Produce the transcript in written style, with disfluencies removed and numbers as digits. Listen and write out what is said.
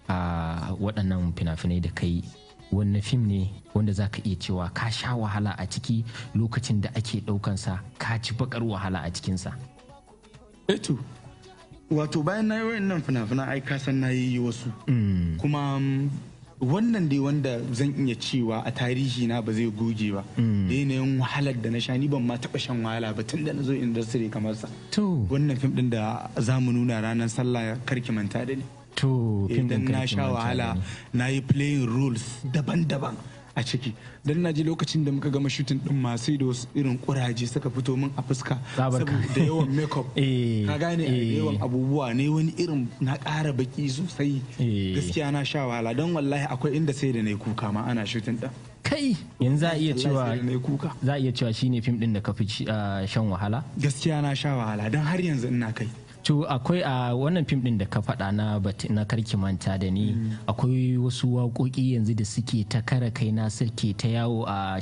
a waɗannan fina-finai da kai, wanne fim ne wanda za ka iya cewa ka sha wahala a ciki lokacin da ake ɗaukansa, ka ci bakar wahala a cikinsa? Eto, wato bayan na yi wa'annan fina-finan ai ka san na yi wasu. Kuma wannan dai wanda zan iya cewa a tarihi na ba zai goge ba, da yanayin wahalar da na sha, ni ban ma taɓa shan wahala ba tun da na zo industry kamar sa. Wannan fim ɗin da za mu nuna ranar sallah karki manta da ni. Idan na sha wahala, na yi playing roles daban-daban a ciki. Dan na ji lokacin da muka gama shooting din ma sai da wasu irin kuraje suka fito min a fuska saboda yawan makeup. Ka gane, da yawan abubuwa ne, wani irin na ƙara baki sosai. Gaskiya na sha wahala don wallahi akwai inda sai da na yi kuka ma ana shooting din. Kai yanzu za a iya cewa shine fim din da ka fi shan wahala? Gaskiya na sha wahala don har yanzu ina kai. To akwai a wannan fim din da ka faɗa na karki manta da ni, akwai wasu waƙoƙi yanzu da suke ta kara kai na suke ta yawo a